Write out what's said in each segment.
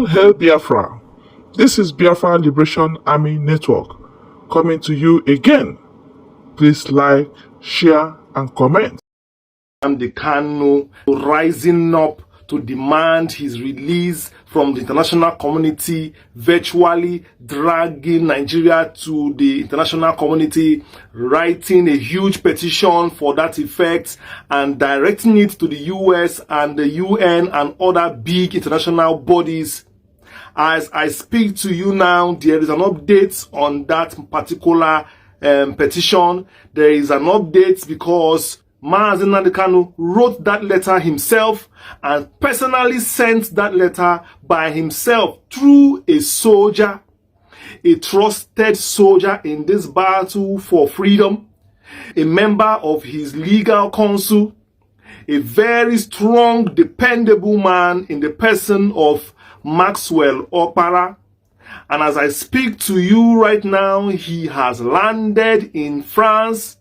All hail Biafra. This is Biafra Liberation Army Network coming to you again. Please like, share, and comment. Nnamdi Kanu rising up to demand his release from the international community, virtually dragging Nigeria to the international community, writing a huge petition for that effect and directing it to the US and the UN and other big international bodies. As I speak to you now, there is an update on that particular petition. There is an update because Nnamdi Kanu wrote that letter himself and personally sent that letter by himself through a soldier, a trusted soldier in this battle for freedom, a member of his legal council, a very strong, dependable man in the person of Maxwell Okpara. And as I speak to you right now, he has landed in France.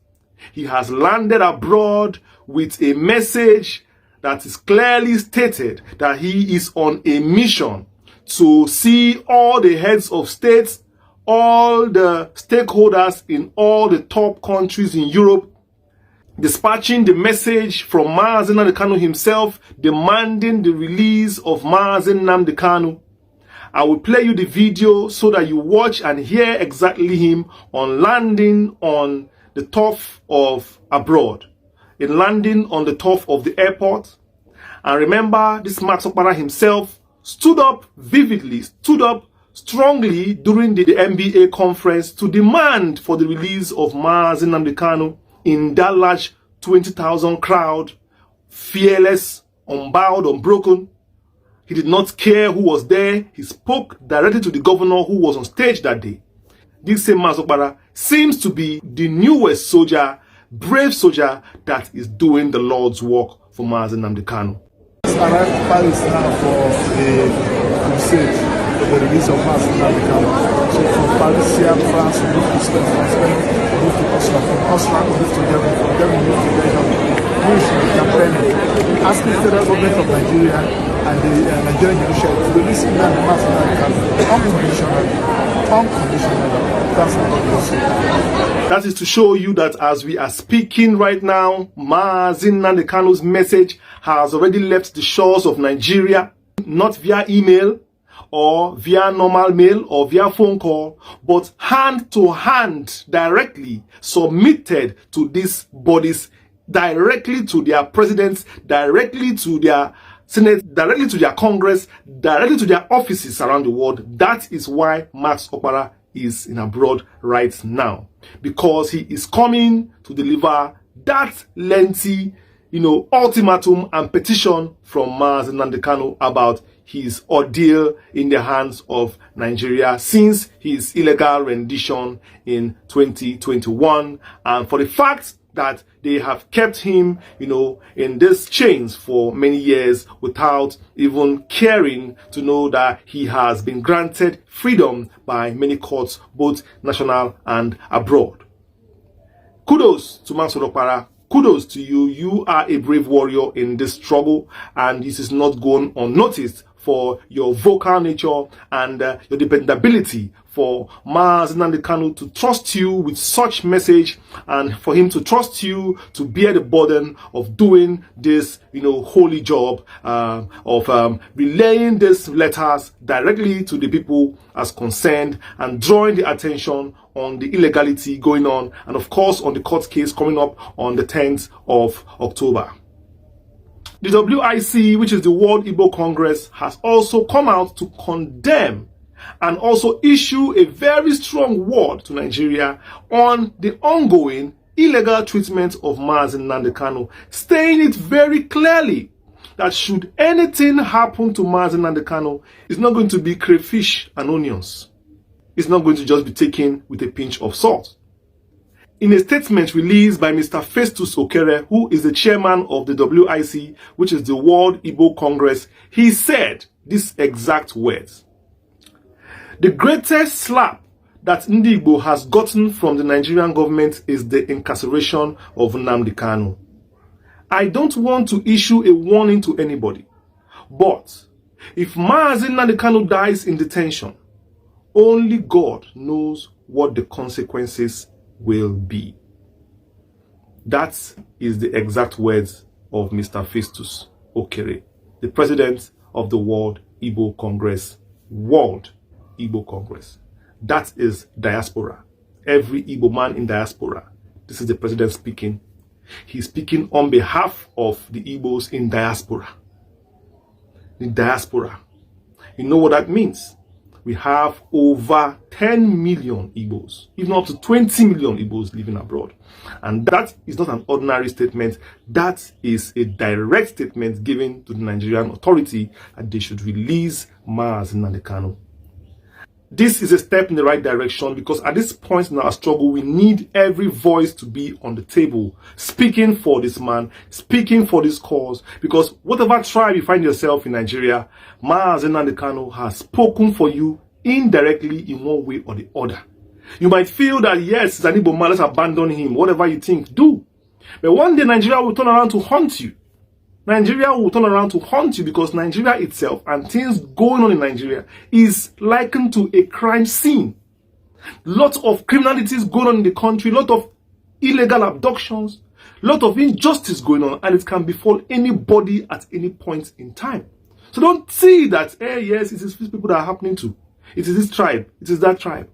He has landed abroad with a message that is clearly stated that he is on a mission to see all the heads of states, all the stakeholders in all the top countries in Europe, dispatching the message from Nnamdi Kanu himself, demanding the release of Nnamdi Kanu. I will play you the video so that you watch and hear exactly him on landing on the turf of abroad, in landing on the turf of the airport. And remember, this Max Okpara himself stood up vividly, stood up strongly during the NBA conference to demand for the release of Nnamdi Kanu in that large 20,000 crowd, fearless, unbowed, unbroken. He did not care who was there. He spoke directly to the governor who was on stage that day. This same Max Okpara seems to be the newest soldier, brave soldier that is doing the Lord's work for Nnamdi Kanu. Arrived in Paris now for a crusade for the release of Nnamdi Kanu. So from Paris here, France, we move to Spain, from Spain, we move to Austria, from Austria, we move to Germany, from Germany, we move to Belgium, campaigning, asking the federal government of Nigeria and the Nigerian judiciary to release Nnamdi Kanu unconditionally. That is to show you that as we are speaking right now, Nnamdi Kanu's message has already left the shores of Nigeria, not via email or via normal mail or via phone call, but hand to hand, directly submitted to these bodies, directly to their presidents, directly to their Senate, directly to their Congress, directly to their offices around the world. That is why Max Okpara is in abroad right now, because he is coming to deliver that lengthy, ultimatum and petition from Nnamdi Kanu about his ordeal in the hands of Nigeria since his illegal rendition in 2021, and for the fact that they have kept him, in these chains for many years without even caring to know that he has been granted freedom by many courts, both national and abroad. Kudos to Max Okpara. Kudos to you. You are a brave warrior in this struggle, and this is not going unnoticed for your vocal nature and your dependability for Nnamdi Kanu to trust you with such message, and for him to trust you to bear the burden of doing this, holy job of relaying these letters directly to the people as concerned and drawing the attention on the illegality going on, and of course on the court case coming up on the 10th of October. The WIC, which is the World Igbo Congress, has also come out to condemn and also issue a very strong word to Nigeria on the ongoing illegal treatment of Nnamdi Kanu, saying it very clearly that should anything happen to Nnamdi Kanu, it's not going to be crayfish and onions. It's not going to just be taken with a pinch of salt. In a statement released by Mr. Festus Okere, who is the chairman of the WIC, which is the World Igbo Congress, he said these exact words: "The greatest slap that Ndi Igbo has gotten from the Nigerian government is the incarceration of Nnamdi Kanu. I don't want to issue a warning to anybody, but If Mazi Nnamdi Kanu dies in detention, only God knows what the consequences will be. That is the exact words of Mr. Festus Okere, the president of the World Igbo Congress. World Igbo Congress. That is diaspora. Every Igbo man in diaspora. This is the president speaking. He's speaking on behalf of the Igbos in diaspora. The diaspora. You know what that means? We have over 10 million Igbos, even up to 20 million Igbos living abroad. And that is not an ordinary statement. That is a direct statement given to the Nigerian authority that they should release Mazi Nnamdi Kanu. This is a step in the right direction, because at this point in our struggle, we need every voice to be on the table, speaking for this man, speaking for this cause, because whatever tribe you find yourself in Nigeria, Mazi Nnamdi Kanu has spoken for you indirectly in one way or the other. You might feel that, yes, it's an Igbo man, let's abandon him, whatever you think, do. But one day Nigeria will turn around to haunt you. Nigeria will turn around to haunt you, because Nigeria itself and things going on in Nigeria is likened to a crime scene. Lot of criminalities going on in the country, lot of illegal abductions, lot of injustice going on, and it can befall anybody at any point in time. So don't see that, yes, it is these people that are happening to. It is this tribe, it is that tribe.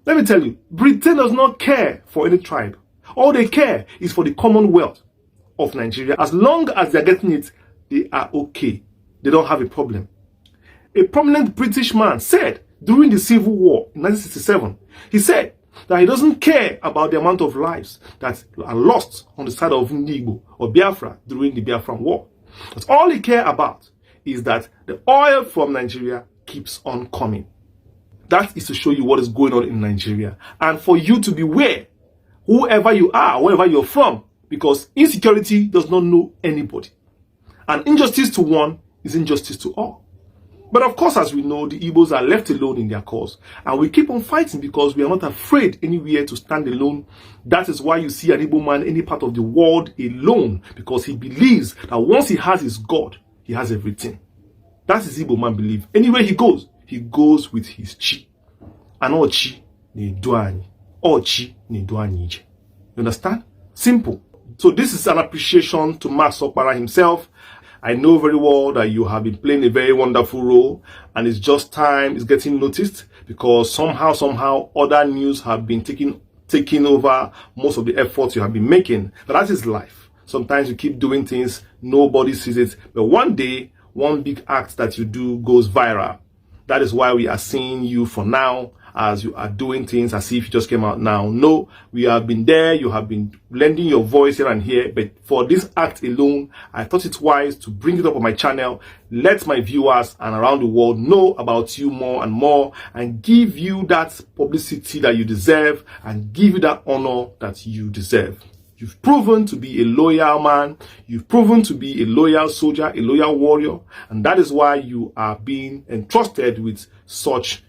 Let me tell you, Britain does not care for any tribe. All they care is for the Commonwealth of Nigeria. As long as they're getting it, they are okay. They don't have a problem. A prominent British man said during the Civil War in 1967, he said that he doesn't care about the amount of lives that are lost on the side of Igbo or Biafra during the Biafran War. But all he cares about is that the oil from Nigeria keeps on coming. That is to show you what is going on in Nigeria, and for you to beware, whoever you are, wherever you're from, because insecurity does not know anybody. And injustice to one is injustice to all. But of course, as we know, the Igbos are left alone in their cause. And we keep on fighting because we are not afraid anywhere to stand alone. That is why you see an Igbo man in any part of the world alone, because he believes that once he has his God, he has everything. That is Igbo man belief. Anywhere he goes with his chi. And all chi ne duani. All chi ne duani. You understand? Simple. So this is an appreciation to Max Okpara himself. I know very well that you have been playing a very wonderful role, and it's just time it's getting noticed, because somehow other news have been taking over most of the efforts you have been making. But that is life. Sometimes you keep doing things, nobody sees it, but one day one big act that you do goes viral. That is why we are seeing you for now, as you are doing things as if you just came out now. No, we have been there, you have been lending your voice here and here, but for this act alone, I thought it wise to bring it up on my channel, let my viewers and around the world know about you more and more, and give you that publicity that you deserve, and give you that honor that you deserve. You've proven to be a loyal man, you've proven to be a loyal soldier, a loyal warrior, and that is why you are being entrusted with such,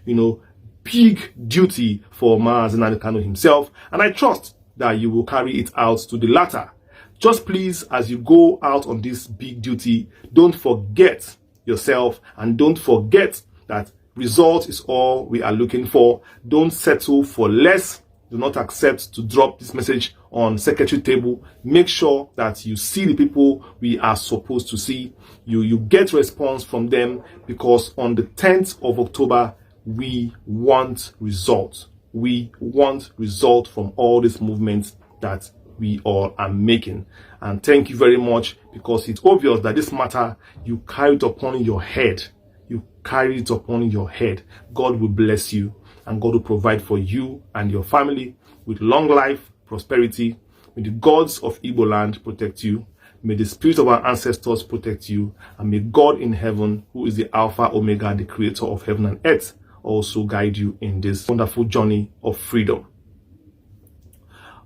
big duty for Mazi Nnamdi Kanu himself, and I trust that you will carry it out to the latter. Just please, as you go out on this big duty, don't forget yourself, and don't forget that result is all we are looking for. Don't settle for less. Do not accept to drop this message on secretary table. Make sure that you see the people we are supposed to see. You get response from them, because on the 10th of October, we want results. We want results from all these movements that we all are making. And thank you very much, because it's obvious that this matter, you carry it upon your head. You carry it upon your head. God will bless you, and God will provide for you and your family with long life, prosperity. May the gods of Igbo land protect you. May the spirit of our ancestors protect you. And may God in heaven, who is the Alpha, Omega, the creator of heaven and earth, also guide you in this wonderful journey of freedom.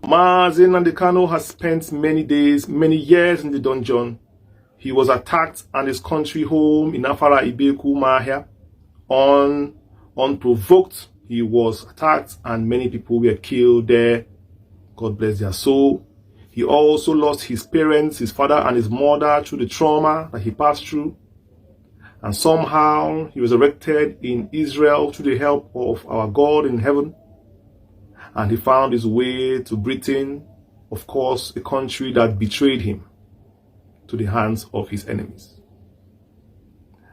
Mazi Nnamdi Kanu has spent many days, many years in the dungeon. He was attacked at his country home in Afara Ibeku Mahia. Unprovoked, he was attacked, and many people were killed there. God bless their soul. He also lost his parents, his father and his mother, through the trauma that he passed through. And somehow he resurrected in Israel through the help of our God in heaven. And he found his way to Britain, of course, a country that betrayed him to the hands of his enemies.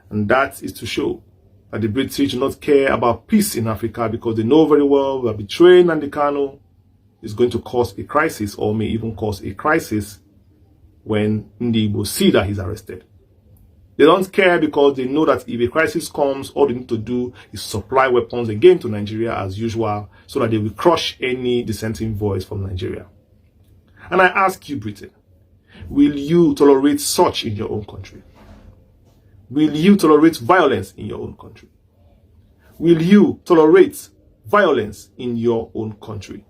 And that is to show that the British do not care about peace in Africa, because they know very well that betraying Nnamdi Kanu is going to cause a crisis, or may even cause a crisis when Ndi will see that he's arrested. They don't care because they know that if a crisis comes, all they need to do is supply weapons again to Nigeria as usual, so that they will crush any dissenting voice from Nigeria. And I ask you, Britain, will you tolerate such in your own country? Will you tolerate violence in your own country? Will you tolerate violence in your own country?